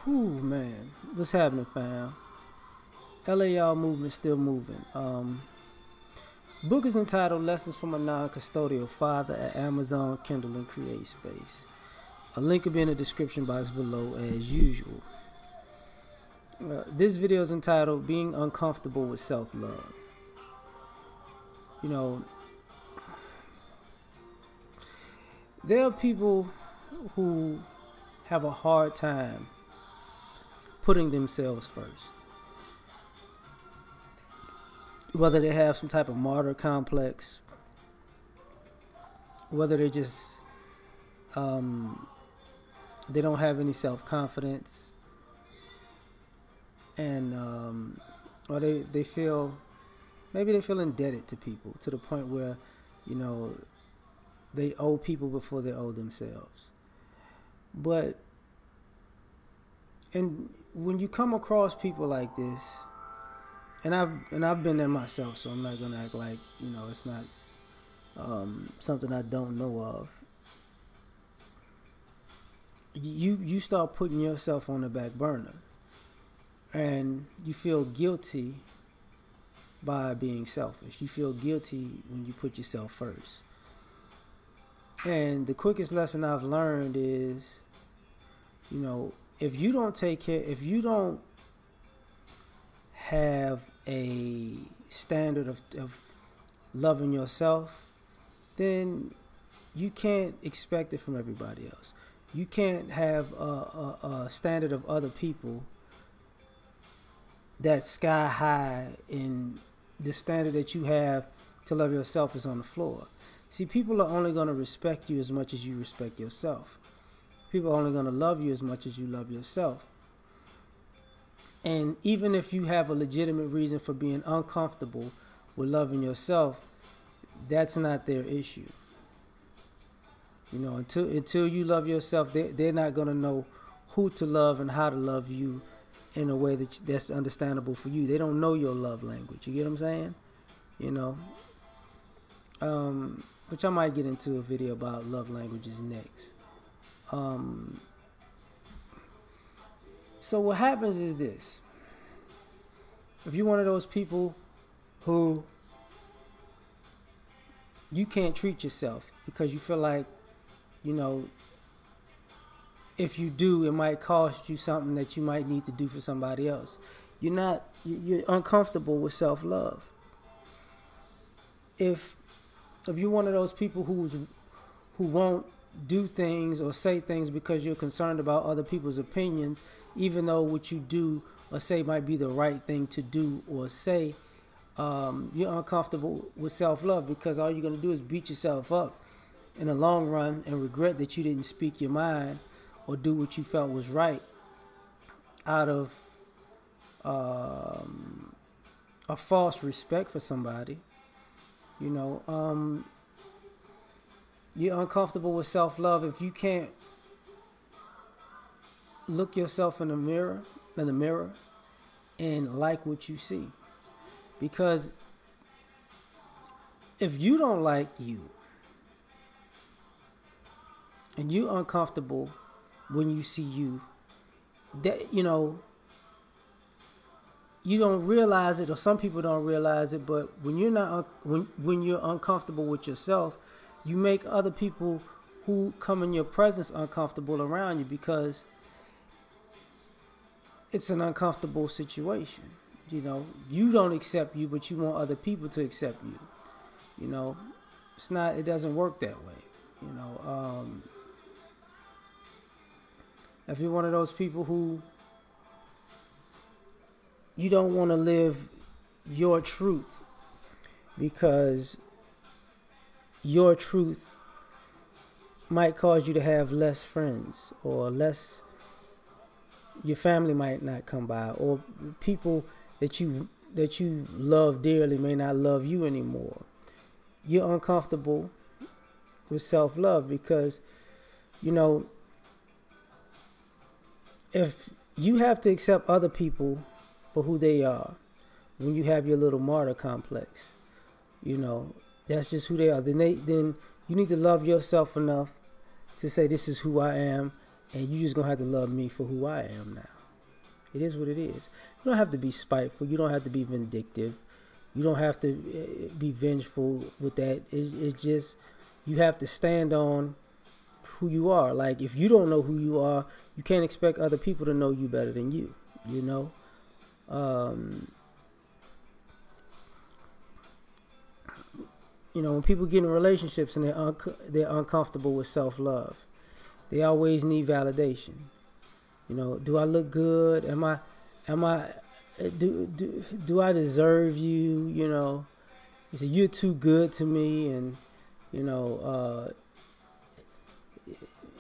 Ooh, man. What's happening, fam? L.A.R movement still moving. Book is entitled Lessons from a Non-Custodial Father at Amazon, Kindle, and Create Space. A link will be in the description box below as usual. This video is entitled Being Uncomfortable with Self-Love. You know, there are people who have a hard time putting themselves first. Whether they have some type of martyr complex, whether they just they don't have any self-confidence, and or they feel, maybe they feel indebted to people to the point where, you know, they owe people before they owe themselves. But and when you come across people like this, and I've been there myself, so I'm not gonna act like, you know, it's not something I don't know of. You start putting yourself on the back burner, and you feel guilty by being selfish. You feel guilty when you put yourself first. And the quickest lesson I've learned is, you know, if you don't take care, if you don't have a standard of loving yourself, then you can't expect it from everybody else. You can't have a standard of other people that's sky high, in the standard that you have to love yourself is on the floor. See, people are only going to respect you as much as you respect yourself. People are only going to love you as much as you love yourself. And even if you have a legitimate reason for being uncomfortable with loving yourself, that's not their issue. You know, until you love yourself, they're not going to know who to love and how to love you in a way that's understandable for you. They don't know your love language. You get what I'm saying? You know, which I might get into a video about love languages next. So what happens is this. If you're one of those people who you can't treat yourself because you feel like, you know, if you do, it might cost you something that you might need to do for somebody else. You're uncomfortable with self-love. If you're one of those people who won't do things or say things because you're concerned about other people's opinions, even though what you do or say might be the right thing to do or say, you're uncomfortable with self-love, because all you're going to do is beat yourself up in the long run and regret that you didn't speak your mind or do what you felt was right out of a false respect for somebody. You know, you're uncomfortable with self-love if you can't look yourself in the mirror and like what you see. Because if you don't like you and you're uncomfortable when you see you, that, you know, you don't realize it, or some people don't realize it, but when you're uncomfortable with yourself, you make other people who come in your presence uncomfortable around you, because it's an uncomfortable situation. You know, you don't accept you, but you want other people to accept you. You know, it doesn't work that way. You know, if you're one of those people who you don't want to live your truth because your truth might cause you to have less friends, or your family might not come by, or people that you love dearly may not love you anymore. You're uncomfortable with self-love because, you know, if you have to accept other people for who they are, when you have your little martyr complex, you know, that's just who they are. Then you need to love yourself enough to say, this is who I am, and you just gonna have to love me for who I am now. It is what it is. You don't have to be spiteful. You don't have to be vindictive. You don't have to be vengeful with that. It's just you have to stand on who you are. Like, if you don't know who you are, you can't expect other people to know you better than you. You know, when people get in relationships and they're uncomfortable with self-love, they always need validation. Do I look good? Am I do I deserve you? He said, you're too good to me. And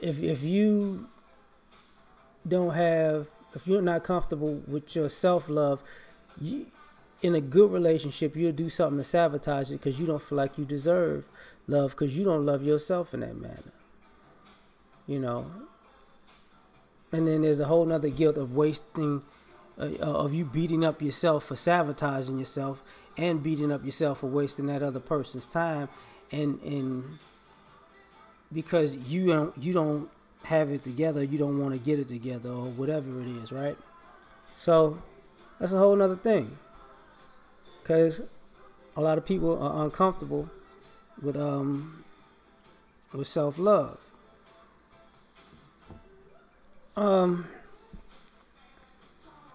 if you don't have, if you're not comfortable with your self-love, in a good relationship, you'll do something to sabotage it because you don't feel like you deserve love, because you don't love yourself in that manner. And then there's a whole nother guilt of wasting, of you beating up yourself for sabotaging yourself, and beating up yourself for wasting that other person's time, and because you don't have it together, you don't want to get it together, or whatever it is, right? So that's a whole nother thing, because a lot of people are uncomfortable with self-love.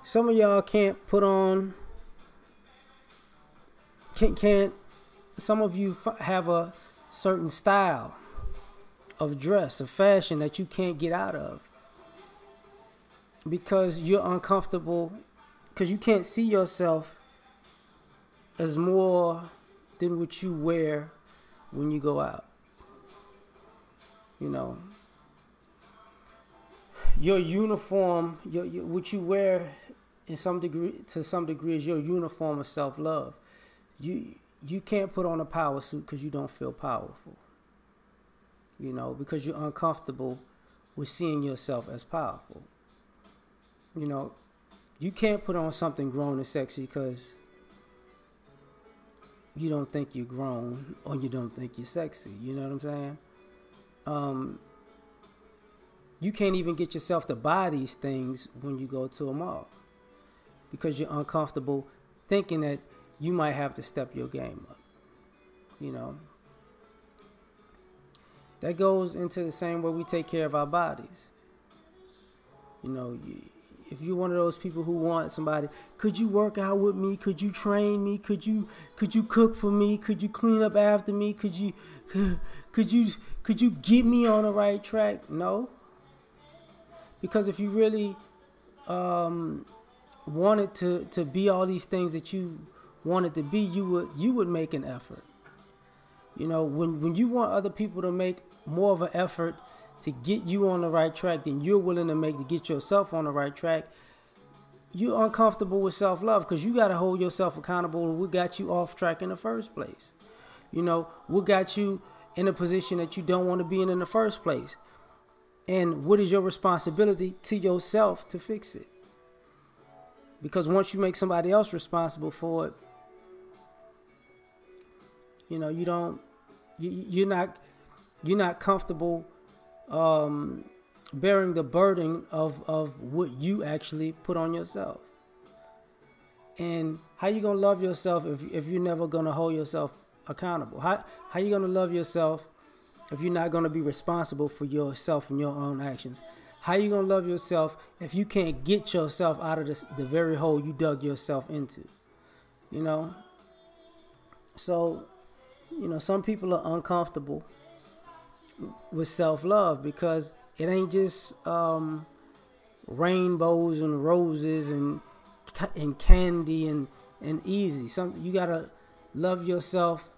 Some of y'all can't put on, can't some of you have a certain style of dress, of fashion, that you can't get out of because you're uncomfortable, because you can't see yourself as more than what you wear when you go out. Your uniform, what you wear to some degree is your uniform of self-love. You can't put on a power suit because you don't feel powerful. Because you're uncomfortable with seeing yourself as powerful. You can't put on something grown and sexy because you don't think you're grown, or you don't think you're sexy. You know what I'm saying? You can't even get yourself to buy these things when you go to a mall because you're uncomfortable thinking that you might have to step your game up. That goes into the same way we take care of our bodies. If you're one of those people who want somebody, could you work out with me? Could you train me? Could you cook for me? Could you clean up after me? Could you get me on the right track? No. Because if you really wanted to be all these things that you wanted to be, you would make an effort. When you want other people to make more of an effort to get you on the right track than you're willing to make to get yourself on the right track, you're uncomfortable with self-love, because you got to hold yourself accountable. What got you off track in the first place? What got you in a position that you don't want to be in the first place? And what is your responsibility to yourself to fix it? Because once you make somebody else responsible for it, you're not comfortable bearing the burden of what you actually put on yourself. And how you gonna love yourself if you're never gonna hold yourself accountable? How you gonna love yourself if you're not gonna be responsible for yourself and your own actions? How you gonna love yourself if you can't get yourself out of the very hole you dug yourself into? So, some people are uncomfortable with self-love because it ain't just rainbows and roses and candy and easy. You gotta love yourself,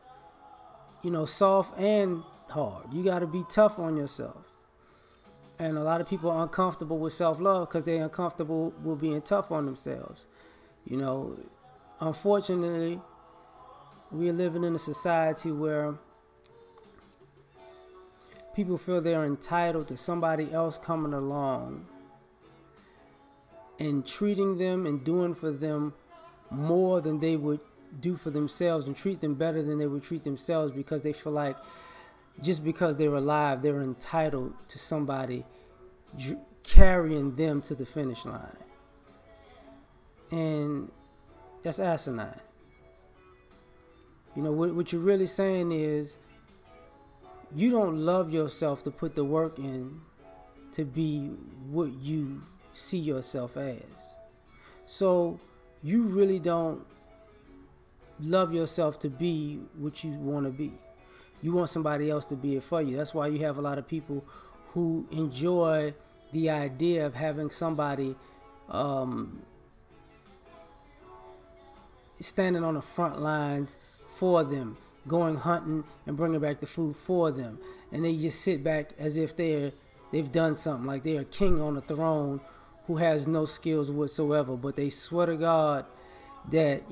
soft and hard. You gotta be tough on yourself. And a lot of people are uncomfortable with self-love because they're uncomfortable with being tough on themselves. Unfortunately, we're living in a society where people feel they're entitled to somebody else coming along and treating them and doing for them more than they would do for themselves, and treat them better than they would treat themselves, because they feel like just because they're alive, they're entitled to somebody carrying them to the finish line. And that's asinine. You know, what you're really saying is you don't love yourself to put the work in to be what you see yourself as. So you really don't love yourself to be what you want to be. You want somebody else to be it for you. That's why you have a lot of people who enjoy the idea of having somebody standing on the front lines for them, going hunting and bringing back the food for them, and they just sit back as if they've done something, like they're a king on a throne who has no skills whatsoever, but they swear to God that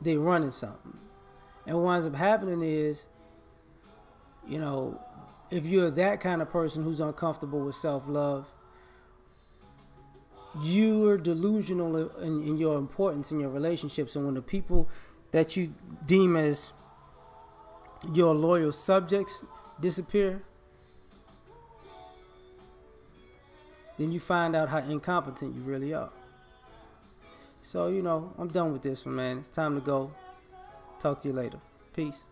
they running something. And what winds up happening is, if you're that kind of person who's uncomfortable with self-love, you're delusional in your importance in your relationships. And when the people that you deem as your loyal subjects disappear, then you find out how incompetent you really are. So, I'm done with this one, man. It's time to go. Talk to you later. Peace.